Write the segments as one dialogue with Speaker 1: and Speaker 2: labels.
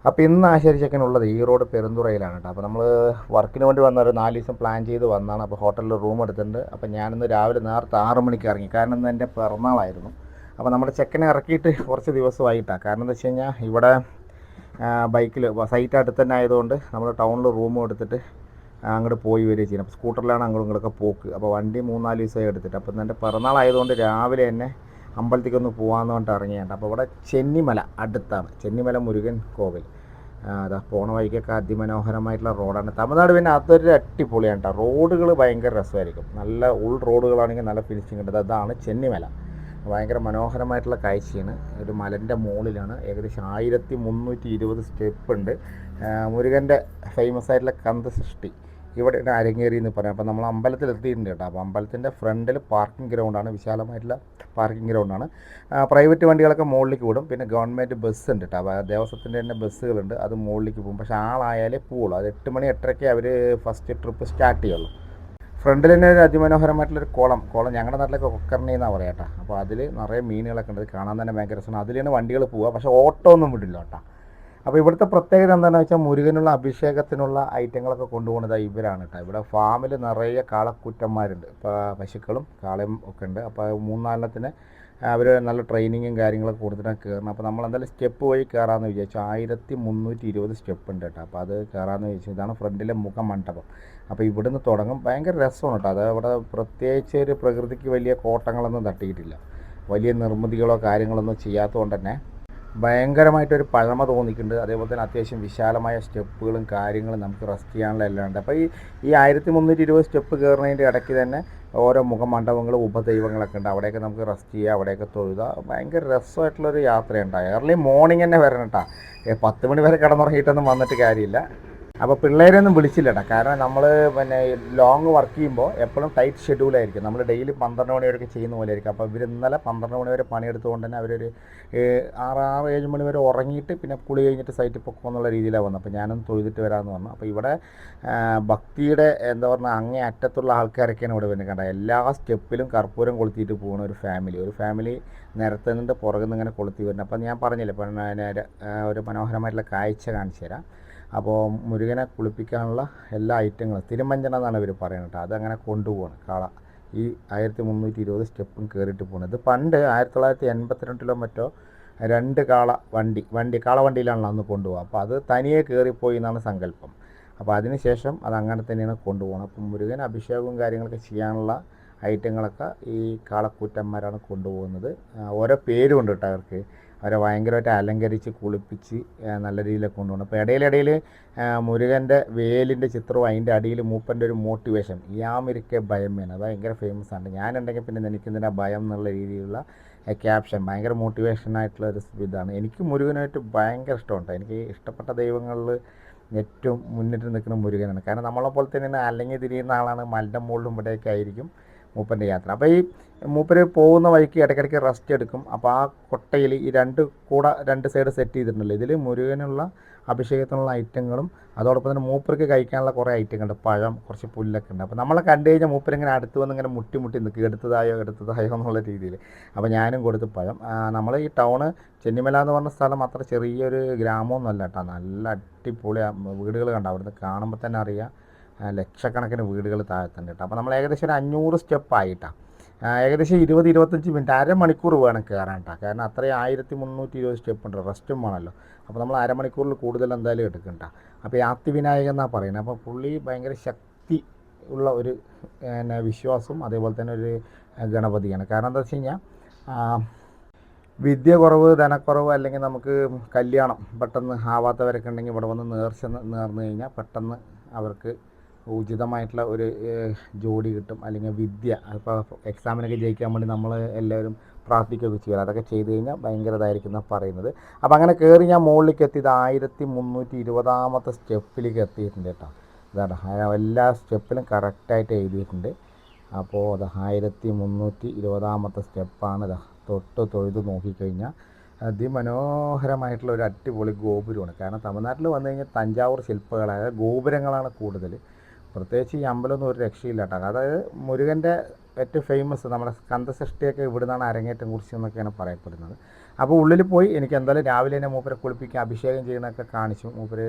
Speaker 1: അപ്പോൾ ഇന്ന് ആശാരിച്ചക്കനുള്ളത് ഈറോഡ് പെരുന്തുറയിലാണ് കേട്ടോ. അപ്പോൾ നമ്മൾ വർക്കിന് വേണ്ടി വന്ന ഒരു 4 ദിവസം പ്ലാൻ ചെയ്ത് വന്നതാണ്. അപ്പോൾ ഹോട്ടലിൽ റൂം എടുത്തിട്ടുണ്ട്. അപ്പോൾ ഞാനിന്ന് രാവിലെ നേരത്തെ 6 മണിക്ക് ഇറങ്ങി, കാരണം ഇന്ന് എൻ്റെ പിറന്നാളായിരുന്നു. അപ്പോൾ നമ്മുടെ ചെക്കനെ ഇറക്കിയിട്ട് കുറച്ച് ദിവസമായിട്ടാണ്. കാരണം എന്താ വെച്ച് കഴിഞ്ഞാൽ ഇവിടെ ബൈക്കിൽ സൈറ്റ് അടുത്ത് തന്നെ ആയതുകൊണ്ട് നമ്മൾ ടൗണിൽ റൂമും എടുത്തിട്ട് അങ്ങോട്ട് പോയി വരിക ചെയ്യുന്നത്. അപ്പോൾ സ്കൂട്ടറിലാണ് അങ്ങോട്ടും ഇങ്ങോട്ടൊക്കെ പോക്ക്. അപ്പോൾ വണ്ടി 3-4 ദിവസമായി എടുത്തിട്ട്. അപ്പോൾ ഇന്ന് എൻ്റെ പിറന്നാളായതുകൊണ്ട് രാവിലെ തന്നെ അമ്പലത്തേക്കൊന്ന് പോകാമെന്ന് പറഞ്ഞിട്ട് ഇറങ്ങിയാണ്. അപ്പോൾ ഇവിടെ ചെന്നിമല അടുത്താണ്, ചെന്നിമല മുരുകൻ കോവിൽ. അതാ പോണ വഴിക്കൊക്കെ അതിമനോഹരമായിട്ടുള്ള റോഡാണ്. തമിഴ്നാട് പിന്നെ അതൊരു അടിപൊളിയാണ് കേട്ടോ. റോഡുകൾ ഭയങ്കര രസമായിരിക്കും. നല്ല ഉൾ റോഡുകളാണെങ്കിൽ നല്ല ഫിനിഷിംഗ് ഉണ്ട്. അതാണ് ചെന്നിമല. ഭയങ്കര മനോഹരമായിട്ടുള്ള കാഴ്ചയാണ്. ഒരു മലൻ്റെ മുകളിലാണ്. ഏകദേശം 1320 സ്റ്റെപ്പ് ഉണ്ട്. മുരുകൻ്റെ ഫേമസ് ആയിട്ടുള്ള കന്തസൃഷ്ടി ഇവിടെ അരങ്ങേറി എന്ന് പറയാം. അപ്പോൾ നമ്മൾ അമ്പലത്തിൽ എത്തിയിട്ടുണ്ട് കേട്ടോ. അപ്പോൾ അമ്പലത്തിൻ്റെ ഫ്രണ്ടിൽ പാർക്കിംഗ് ഗ്രൗണ്ടാണ്, വിശാലമായിട്ടുള്ള പാർക്കിംഗ് ഗ്രൗണ്ടാണ്. പ്രൈവറ്റ് വണ്ടികളൊക്കെ മുകളിലേക്ക് വിടും. പിന്നെ ഗവൺമെൻറ് ബസ് ഉണ്ട് കേട്ടോ. അപ്പോൾ ദേവസ്വത്തിൻ്റെ തന്നെ ബസ്സുകളുണ്ട്, അത് മുകളിലേക്ക് പോകും. പക്ഷേ ആളായാലേ പോവുള്ളൂ. അത് 8 മണി 8:30 അവർ ഫസ്റ്റ് ട്രിപ്പ് സ്റ്റാർട്ട് ചെയ്യുള്ളൂ. ഫ്രണ്ടിൽ തന്നെ ഒരു അതിമനോഹരമായിട്ടുള്ളൊരു കുളം ഞങ്ങളുടെ നാട്ടിലൊക്കെ കൊക്കർണി എന്നാണ് പറയാം കേട്ടോ. അപ്പോൾ അതിൽ നിറയെ മീനുകളൊക്കെ ഉണ്ട്. കാണാൻ തന്നെ ഭയങ്കര രസമാണ്. അതിലാണ് വണ്ടികൾ പോവുക, പക്ഷേ ഓട്ടോ ഒന്നും വിടില്ല കേട്ടോ. അപ്പോൾ ഇവിടുത്തെ പ്രത്യേകത എന്താണെന്ന് വെച്ചാൽ മുരുകനുള്ള അഭിഷേകത്തിനുള്ള ഐറ്റങ്ങളൊക്കെ കൊണ്ടുപോകുന്നത് ഇവരാണ് കേട്ടോ. ഇവിടെ ഫാമിൽ നിറയെ കാളക്കുറ്റന്മാരുണ്ട്. ഇപ്പോൾ പശുക്കളും കാളയും ഒക്കെ ഉണ്ട്. അപ്പോൾ 3-4 അവർ നല്ല ട്രെയിനിങ്ങും കാര്യങ്ങളൊക്കെ കൊടുത്തിട്ടാണ് കയറണം. അപ്പോൾ നമ്മൾ എന്തായാലും സ്റ്റെപ്പ് വഴി കയറാമെന്ന് വിചാരിച്ചു. 1320 സ്റ്റെപ്പ് ഉണ്ട് കേട്ടോ. അപ്പോൾ അത് കയറാമെന്ന് വിചാരിച്ചു. ഇതാണ് ഫ്രണ്ടിലെ മുഖമണ്ഡപം. അപ്പോൾ ഇവിടുന്ന് തുടങ്ങും. ഭയങ്കര രസമാണ് കേട്ടോ. അത് ഇവിടെ പ്രത്യേകിച്ച് ഒരു പ്രകൃതിക്ക് വലിയ കോട്ടങ്ങളൊന്നും തട്ടിയിട്ടില്ല. വലിയ നിർമ്മിതികളോ കാര്യങ്ങളൊന്നും ചെയ്യാത്തതുകൊണ്ട് തന്നെ ഭയങ്കരമായിട്ടൊരു പഴമ തോന്നിക്കുന്നുണ്ട്. അതേപോലെ തന്നെ അത്യാവശ്യം വിശാലമായ സ്റ്റെപ്പുകളും കാര്യങ്ങളും നമുക്ക് റെസ്റ്റ് ചെയ്യാനുള്ള എല്ലാം ഉണ്ട്. അപ്പോൾ ഈ 1320 സ്റ്റെപ്പ് കയറുന്നതിൻ്റെ ഇടയ്ക്ക് തന്നെ ഓരോ മുഖമണ്ഡപങ്ങളും ഉപദൈവങ്ങളൊക്കെ ഉണ്ട്. അവിടെയൊക്കെ നമുക്ക് റെസ്റ്റ് ചെയ്യുക, അവിടെയൊക്കെ തൊഴുക. ഭയങ്കര രസമായിട്ടുള്ളൊരു യാത്രയുണ്ടായി. ഏർലി മോർണിംഗ് തന്നെ വരണം കേട്ടോ. 10 മണി വരെ കിടന്നുറങ്ങിയിട്ടൊന്നും വന്നിട്ട് കാര്യമില്ല. അപ്പോൾ പിള്ളേരെയൊന്നും വിളിച്ചില്ല കേട്ടോ. കാരണം നമ്മൾ പിന്നെ ലോങ് വർക്ക് ചെയ്യുമ്പോൾ എപ്പോഴും ടൈറ്റ് ഷെഡ്യൂളായിരിക്കും. നമ്മൾ ഡെയിലി 12 മണി വരെയൊക്കെ ചെയ്യുന്ന പോലെ ആയിരിക്കും. അപ്പോൾ ഇവർ ഇന്നലെ 12 മണി വരെ പണിയെടുത്തുകൊണ്ട് തന്നെ അവരൊരു 6-7 മണി വരെ ഉറങ്ങിയിട്ട് പിന്നെ കുളി കഴിഞ്ഞിട്ട് സൈറ്റിൽ പൊക്കുമെന്നുള്ള രീതിയിലാണ് വന്നത്. അപ്പോൾ ഞാനൊന്ന് തൊഴുതിട്ട് വരാമെന്ന് പറഞ്ഞു. അപ്പോൾ ഇവിടെ ഭക്തിയുടെ എന്താ പറഞ്ഞാൽ അങ്ങേ അറ്റത്തുള്ള ആൾക്കാരൊക്കെയാണ് ഇവിടെ വരുന്നത് കണ്ടത്. എല്ലാ സ്റ്റെപ്പിലും കർപ്പൂരം കൊളുത്തിയിട്ട് പോകുന്ന ഒരു ഫാമിലി നിരത്തുന്നുണ്ട്, പുറകിൽ നിന്ന് ഇങ്ങനെ കൊളുത്തി വരുന്നത്. അപ്പോൾ ഞാൻ പറഞ്ഞില്ലേ ഒരു മനോഹരമായിട്ടുള്ള കാഴ്ച കാണിച്ചു തരാം. അപ്പോൾ മുരുകനെ കുളിപ്പിക്കാനുള്ള എല്ലാ ഐറ്റങ്ങളും തിരുമഞ്ചനം എന്നാണ് ഇവർ പറയുന്നത് കേട്ടോ. അതങ്ങനെ കൊണ്ടുപോകണം കാള. ഈ 1320 സ്റ്റെപ്പും കയറിയിട്ട് പോകുന്നത്. ഇത് പണ്ട് 1982 മറ്റോ 2 കാളവണ്ടിയിലാണല്ലോ അന്ന് കൊണ്ടുപോകുക. അപ്പോൾ അത് തനിയെ കയറിപ്പോയി എന്നാണ് സങ്കല്പം. അപ്പോൾ അതിന് ശേഷം അത് അങ്ങനെ തന്നെയാണ് കൊണ്ടുപോകണം. അപ്പം മുരുകൻ അഭിഷേകവും കാര്യങ്ങളൊക്കെ ചെയ്യാനുള്ള ഐറ്റങ്ങളൊക്കെ ഈ കാളക്കൂറ്റന്മാരാണ് കൊണ്ടുപോകുന്നത്. ഓരോ പേരുമുണ്ട് കേട്ടോ അവർക്ക്. അവരെ ഭയങ്കരമായിട്ട് അലങ്കരിച്ച് കുളിപ്പിച്ച് നല്ല രീതിയിലൊക്കെ കൊണ്ടുപോകണം. അപ്പോൾ ഇടയിലിടയിൽ മുരുകൻ്റെ വേലിൻ്റെ ചിത്രവും അതിൻ്റെ അടിയിൽ മൂപ്പൻ്റെ ഒരു മോട്ടിവേഷൻ യാമിരിക്കെ ഭയമേന, അത് ഭയങ്കര ഫേമസ് ആണ്. ഞാനുണ്ടെങ്കിൽ പിന്നെ എനിക്കെന്തിനാ ഭയം എന്നുള്ള രീതിയിലുള്ള ക്യാപ്ഷൻ ഭയങ്കര മോട്ടിവേഷനായിട്ടുള്ള ഒരു ഇതാണ്. എനിക്ക് മുരുകനായിട്ട് ഭയങ്കര ഇഷ്ടമുണ്ട്. എനിക്ക് ഇഷ്ടപ്പെട്ട ദൈവങ്ങളിൽ ഏറ്റവും മുന്നിട്ട് നിൽക്കുന്ന മുരുകനാണ്. കാരണം നമ്മളെപ്പോലെ തന്നെ അലങ്ങി തിരിയുന്ന ആളാണ്. മലൻ്റെ മുകളിലും ഇവിടെയൊക്കെ ആയിരിക്കും മൂപ്പൻ്റെ യാത്ര. അപ്പോൾ ഈ മൂപ്പര് പോകുന്ന വഴിക്ക് ഇടയ്ക്കിടയ്ക്ക് റെസ്റ്റ് എടുക്കും. അപ്പോൾ ആ കൊട്ടയിൽ ഈ 2 സൈഡ് സെറ്റ് ചെയ്തിട്ടുണ്ടല്ലോ. ഇതിൽ മുരുകനുള്ള അഭിഷേകത്തിനുള്ള ഐറ്റങ്ങളും അതോടൊപ്പം തന്നെ മൂപ്പർക്ക് കഴിക്കാനുള്ള കുറേ ഐറ്റങ്ങളുണ്ട്. പഴം, കുറച്ച് പുല്ലൊക്കെ ഉണ്ട്. അപ്പോൾ നമ്മളെ കണ്ടു കഴിഞ്ഞാൽ മൂപ്പരിങ്ങനെ അടുത്ത് വന്ന് ഇങ്ങനെ മുട്ടി നിൽക്കുക, എടുത്തതായോ എന്നുള്ള രീതിയിൽ. അപ്പോൾ ഞാനും കൊടുത്ത് പഴം. നമ്മൾ ഈ ടൗണ് ചെന്നിമല എന്ന് പറഞ്ഞ സ്ഥലം അത്ര ചെറിയൊരു ഗ്രാമമൊന്നുമല്ല കേട്ടോ. നല്ല അടിപൊളി വീടുകൾ കണ്ടോ. അവിടുന്ന് കാണുമ്പോൾ തന്നെ അറിയാം ലക്ഷക്കണക്കിന് വീടുകൾ താഴത്തുണ്ട് കേട്ടോ. അപ്പോൾ നമ്മൾ ഏകദേശം ഒരു 500 സ്റ്റെപ്പായിട്ടാണ്. ഏകദേശം 20-25 മിനിറ്റ്, അരമണിക്കൂർ വേണം കയറാൻ കേട്ടോ. കാരണം അത്രയും 1320 സ്റ്റെപ്പ് ഉണ്ട്. റെസ്റ്റും വേണമല്ലോ. അപ്പോൾ നമ്മൾ അരമണിക്കൂറിൽ കൂടുതൽ എന്തായാലും എടുക്കണ്ട. അപ്പോൾ ആത്തിവിനായകൻ എന്നാണ് പറയുന്നത്. അപ്പോൾ പുള്ളി ഭയങ്കര ശക്തി ഉള്ള ഒരു വിശ്വാസവും അതേപോലെ തന്നെ ഒരു ഗണപതിയാണ്. കാരണം എന്താ വെച്ച് കഴിഞ്ഞാൽ വിദ്യ കുറവ്, ധനക്കുറവ്, അല്ലെങ്കിൽ നമുക്ക് കല്യാണം പെട്ടെന്ന് ആവാത്തവരൊക്കെ ഉണ്ടെങ്കിൽ ഇവിടെ വന്ന് നേർന്നു കഴിഞ്ഞാൽ പെട്ടെന്ന് അവർക്ക് ഉചിതമായിട്ടുള്ള ഒരു ജോഡി കിട്ടും. അല്ലെങ്കിൽ വിദ്യ, ഇപ്പോൾ എക്സാമിനൊക്കെ ജയിക്കാൻ വേണ്ടി നമ്മൾ എല്ലാവരും പ്രാർത്ഥിക്കുകയൊക്കെ ചെയ്യുക. അതൊക്കെ ചെയ്ത് കഴിഞ്ഞാൽ ഭയങ്കര ഇതായിരിക്കും എന്നാണ് പറയുന്നത്. അപ്പോൾ അങ്ങനെ കയറി ഞാൻ മുകളിലേക്ക് എത്തിയത് 1320 സ്റ്റെപ്പിലേക്ക് എത്തിയിട്ടുണ്ട് കേട്ടോ. ഇതാണ് എല്ലാ സ്റ്റെപ്പിലും കറക്റ്റായിട്ട് എഴുതിയിട്ടുണ്ട്. അപ്പോൾ അത് 1320 സ്റ്റെപ്പാണ്. ഇതാ തൊഴുത് നോക്കിക്കഴിഞ്ഞാൽ അതിമനോഹരമായിട്ടുള്ള ഒരു അടിപൊളി ഗോപുരമാണ്. കാരണം തമിഴ്നാട്ടിൽ വന്നു കഴിഞ്ഞാൽ തഞ്ചാവൂർ ശില്പങ്ങളായ ഗോപുരങ്ങളാണ് കൂടുതൽ. പ്രത്യേകിച്ച് ഈ അമ്പലമൊന്നും ഒരു രക്ഷയില്ല കേട്ടോ. അതായത് മുരുകൻ്റെ ഏറ്റവും ഫേമസ് നമ്മുടെ കന്തസൃഷ്ടിയൊക്കെ ഇവിടെ നിന്നാണ് അരങ്ങേറ്റം കുറിച്ചെന്നൊക്കെയാണ് പറയപ്പെടുന്നത്. അപ്പോൾ ഉള്ളിൽ പോയി എനിക്ക് എന്തായാലും രാവിലെ തന്നെ മൂപ്പരെ കുളിപ്പിക്കുക അഭിഷേകം ചെയ്യണമൊക്കെ കാണിച്ചു. മൂപ്പര്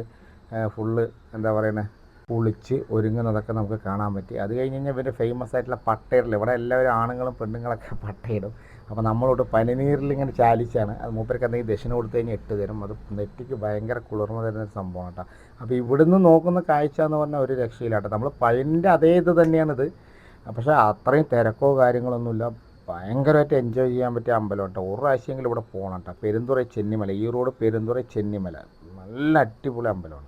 Speaker 1: ഫുള്ള് എന്താ പറയുന്നത് കുളിച്ച് ഒരുങ്ങുന്നതൊക്കെ നമുക്ക് കാണാൻ പറ്റി. അത് കഴിഞ്ഞ് കഴിഞ്ഞാൽ ഇവൻ്റെ ഫേമസ് ആയിട്ടുള്ള പട്ടയിടൽ, ഇവിടെ എല്ലാവരും ആണുങ്ങളും പെണ്ണുങ്ങളൊക്കെ പട്ടയിടും. അപ്പോൾ നമ്മളോട് പനിനീരിൽ ഇങ്ങനെ ചാലിച്ചാണ് അത്. മൂപ്പർക്ക് എന്തെങ്കിലും ദക്ഷിണ കൊടുത്തു കഴിഞ്ഞാൽ 8 തരും. അത് നെറ്റിക്ക് ഭയങ്കര കുളിർമ തരുന്നൊരു സംഭവമാണ് കേട്ടോ. അപ്പോൾ ഇവിടുന്ന് നോക്കുന്ന കാഴ്ച എന്ന് പറഞ്ഞാൽ ഒരു രക്ഷയിലാട്ടോ. നമ്മൾ പഴൻ്റെ അതേ ഇത് തന്നെയാണിത്, പക്ഷേ അത്രയും തിരക്കോ കാര്യങ്ങളൊന്നുമില്ല. ഭയങ്കരമായിട്ട് എൻജോയ് ചെയ്യാൻ പറ്റിയ അമ്പലം കേട്ടോ. ഒരു പ്രാവശ്യമെങ്കിലും ഇവിടെ പോകണം കേട്ടോ. പെരുന്തുറൈ ചെന്നിമല, ഈ റോഡ് പെരുന്തുറൈ ചെന്നിമല, നല്ല അടിപൊളി അമ്പലമാണ്.